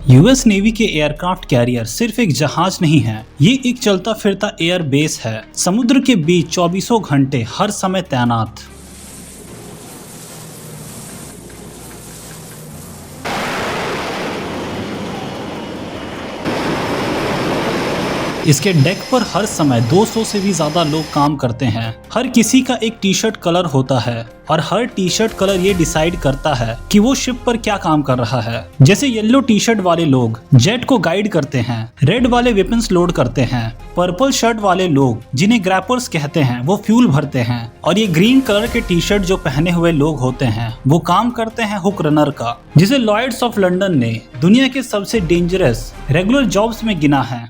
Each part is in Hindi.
यूएस नेवी के एयरक्राफ्ट कैरियर सिर्फ एक जहाज नहीं है, ये एक चलता फिरता एयर बेस है, समुद्र के बीच 24 घंटे हर समय तैनात। इसके डेक पर हर समय 200 से भी ज्यादा लोग काम करते हैं। हर किसी का एक टी शर्ट कलर होता है और हर टी शर्ट कलर ये डिसाइड करता है कि वो शिप पर क्या काम कर रहा है। जैसे येलो टी शर्ट वाले लोग जेट को गाइड करते हैं, रेड वाले वेपन्स लोड करते हैं, पर्पल शर्ट वाले लोग जिन्हें ग्रैपर्स कहते हैं वो फ्यूल भरते हैं, और ये ग्रीन कलर के टी शर्ट जो पहने हुए लोग होते हैं वो काम करते हैं हुक रनर का, जिसे लॉयड्स ऑफ लंदन ने दुनिया के सबसे डेंजरस रेगुलर जॉब्स में गिना है।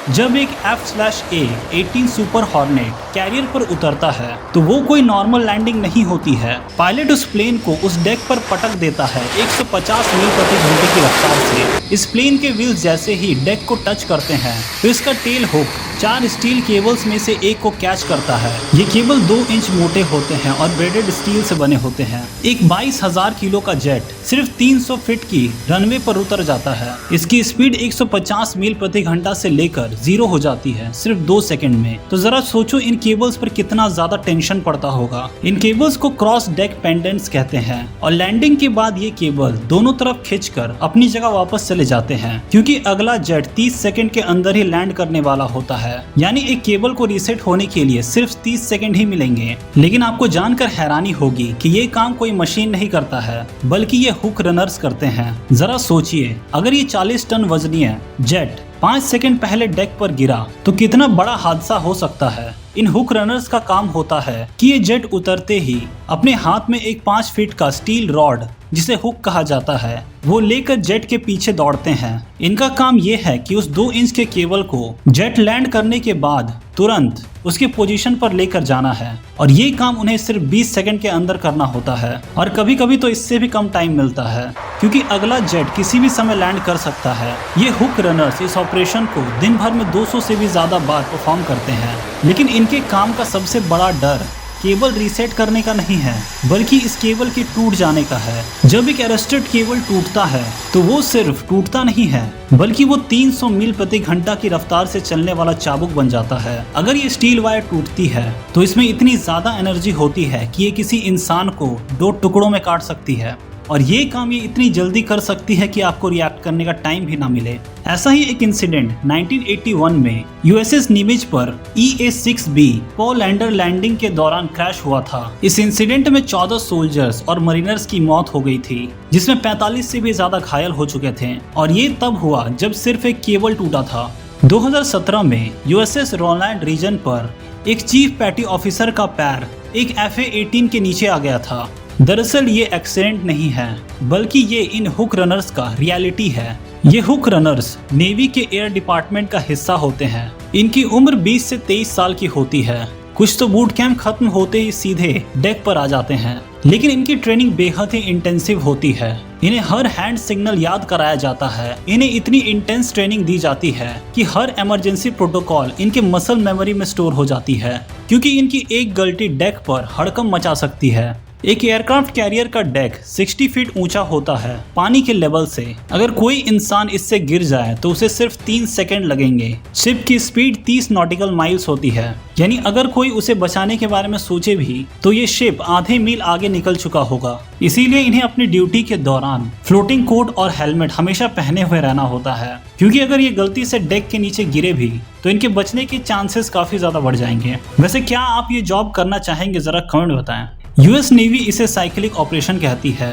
जब एक F/A-18 सुपर हॉर्नेट कैरियर पर उतरता है तो वो कोई नॉर्मल लैंडिंग नहीं होती है। पायलट उस प्लेन को उस डेक पर पटक देता है 150 मील प्रति घंटे की रफ्तार से। इस प्लेन के व्हील्स जैसे ही डेक को टच करते हैं तो इसका टेल हुक 4 स्टील केबल्स में से एक को कैच करता है। ये केबल 2 इंच मोटे होते हैं और ब्रेडेड स्टील से बने होते हैं। एक 22,000 किलो का जेट सिर्फ 300 फीट की रनवे पर उतर जाता है। इसकी स्पीड 150 मील प्रति घंटा से लेकर 0 हो जाती है सिर्फ 2 सेकंड में। तो जरा सोचो इन केबल्स पर कितना ज्यादा टेंशन पड़ता होगा। इन केबल्स को क्रॉस डेक पेंडेंट्स कहते हैं और लैंडिंग के बाद ये केबल दोनों तरफ खींचकर अपनी जगह वापस चले जाते हैं, क्योंकि अगला जेट 30 सेकंड के अंदर ही लैंड करने वाला होता है। यानी एक केबल को रीसेट होने के लिए सिर्फ 30 सेकंड ही मिलेंगे। लेकिन आपको जानकर हैरानी होगी कि ये काम कोई मशीन नहीं करता है, बल्कि ये हुक रनर्स करते हैं। जरा सोचिए, अगर ये 40 टन वजनीय जेट 5 सेकंड पहले डेक पर गिरा तो कितना बड़ा हादसा हो सकता है। इन हुक रनर्स का काम होता है कि ये जेट उतरते ही अपने हाथ में एक 5 फीट का स्टील रॉड, जिसे हुक कहा जाता है, वो लेकर जेट के पीछे दौड़ते हैं। इनका काम ये है कि उस 2 इंच के केबल को जेट लैंड करने के बाद तुरंत उसके पोजीशन पर लेकर जाना है, और ये काम उन्हें सिर्फ 20 सेकंड के अंदर करना होता है। और कभी कभी तो इससे भी कम टाइम मिलता है, क्योंकि अगला जेट किसी भी समय लैंड कर सकता है। ये हुक रनर्स इस ऑपरेशन को दिन भर में 200 से भी ज्यादा बार परफॉर्म करते हैं। लेकिन इनके काम का सबसे बड़ा डर केबल रीसेट करने का नहीं है, बल्कि इस केबल के टूट जाने का है। जब एक अरेस्टेड केबल टूटता है तो वो सिर्फ टूटता नहीं है, बल्कि वो 300 मील प्रति घंटा की रफ्तार से चलने वाला चाबुक बन जाता है। अगर ये स्टील वायर टूटती है तो इसमें इतनी ज्यादा एनर्जी होती है कि ये किसी इंसान को 2 टुकड़ों में काट सकती है, और ये काम ये इतनी जल्दी कर सकती है कि आपको रिएक्ट करने का टाइम भी ना मिले। ऐसा ही एक इंसिडेंट 1981 में यूएसएस निमिज पर EA-6B पॉल लैंडर लैंडिंग के दौरान क्रैश हुआ था। इस इंसिडेंट में 14 सोल्जर्स और मरीनर्स की मौत हो गई थी, जिसमें 45 से भी ज्यादा घायल हो चुके थे, और ये तब हुआ जब सिर्फ एक केबल टूटा था। 2017 में यूएसएस रोलैंड रीजन पर एक चीफ पैटी ऑफिसर का पैर एक FA-18 के नीचे आ गया था। दरअसल ये एक्सीडेंट नहीं है, बल्कि ये इन हुक रनर्स का रियलिटी है। ये हुक रनर्स नेवी के एयर डिपार्टमेंट का हिस्सा होते हैं। इनकी उम्र 20 से 23 साल की होती है। कुछ तो बूट कैंप खत्म होते ही सीधे डेक पर आ जाते हैं, लेकिन इनकी ट्रेनिंग बेहद ही इंटेंसिव होती है। इन्हें हर हैंड सिग्नल याद कराया जाता है। इन्हें इतनी इंटेंस ट्रेनिंग दी जाती है कि हर इमरजेंसी प्रोटोकॉल इनके मसल मेमोरी में स्टोर हो जाती है, क्योंकि इनकी एक गलती डेक पर हड़कंप मचा सकती है। एक एयरक्राफ्ट कैरियर का डेक 60 फीट ऊंचा होता है पानी के लेवल से। अगर कोई इंसान इससे गिर जाए तो उसे सिर्फ 3 सेकंड लगेंगे। शिप की स्पीड 30 नॉटिकल माइल्स होती है, यानी अगर कोई उसे बचाने के बारे में सोचे भी तो ये शिप आधे मील आगे निकल चुका होगा। इसीलिए इन्हें अपनी ड्यूटी के दौरान फ्लोटिंग कोट और हेलमेट हमेशा पहने हुए रहना होता है, क्योंकि अगर ये गलती से डेक के नीचे गिरे भी तो इनके बचने के चांसेस काफी ज्यादा बढ़ जाएंगे। वैसे क्या आप ये जॉब करना चाहेंगे? जरा कमेंट बताएं। यूएस नेवी इसे साइक्लिक ऑपरेशन कहती है।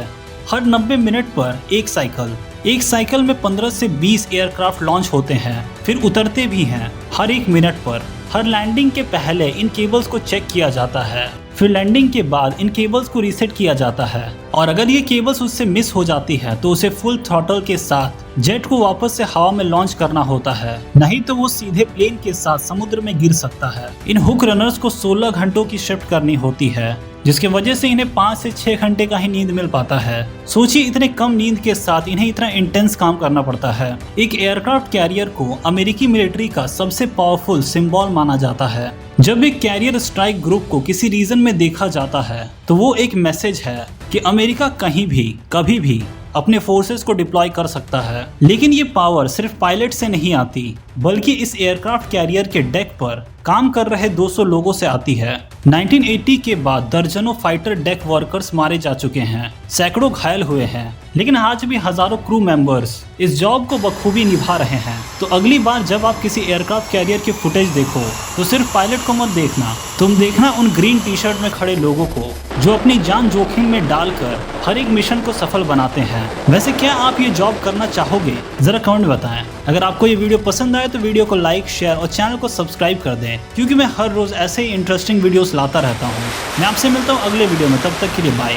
हर 90 मिनट पर एक साइकिल में 15 से 20 एयरक्राफ्ट लॉन्च होते हैं, फिर उतरते भी हैं। हर 1 मिनट पर हर लैंडिंग के पहले इन केबल्स को चेक किया जाता है, फिर लैंडिंग के बाद इन केबल्स को रीसेट किया जाता है, और अगर ये केबल्स उससे मिस हो जाती है तो उसे फुल थ्रॉटल के साथ जेट को वापस से हवा में लॉन्च करना होता है, नहीं तो वो सीधे प्लेन के साथ समुद्र में गिर सकता है। इन हुक रनर्स को 16 घंटों की शिफ्ट करनी होती है। जिसकी वजह से इन्हें 5 से 6 घंटे का ही नींद मिल पाता है। सोचिए इतने कम नींद के साथ इन्हें इतना इंटेंस काम करना पड़ता है। एक एयरक्राफ्ट कैरियर को अमेरिकी मिलिट्री का सबसे पावरफुल सिंबल माना जाता है। जब एक कैरियर स्ट्राइक ग्रुप को किसी रीजन में देखा जाता है तो वो एक मैसेज है कि अमेरिका कहीं भी कभी भी अपने फोर्सेस को डिप्लॉय कर सकता है। लेकिन ये पावर सिर्फ पायलट से नहीं आती, बल्कि इस एयरक्राफ्ट कैरियर के डेक पर काम कर रहे 200 लोगों से आती है। 1980 के बाद दर्जनों फाइटर डेक वर्कर्स मारे जा चुके हैं, सैकड़ों घायल हुए हैं, लेकिन आज भी हजारों क्रू मेंबर्स इस जॉब को बखूबी निभा रहे हैं। तो अगली बार जब आप किसी एयरक्राफ्ट कैरियर की फुटेज देखो तो सिर्फ पायलट को मत देखना, तुम देखना उन ग्रीन टी शर्ट में खड़े लोगों को जो अपनी जान जोखिम में डालकर हर एक मिशन को सफल बनाते हैं। वैसे क्या आप ये जॉब करना चाहोगे? जरा कमेंट बताएं। अगर आपको ये वीडियो पसंद आए तो वीडियो को लाइक, शेयर और चैनल को सब्सक्राइब कर दें, क्योंकि मैं हर रोज ऐसे ही इंटरेस्टिंग वीडियोस लाता रहता हूँ। मैं आपसे मिलता हूँ अगले वीडियो में, तब तक के लिए बाय।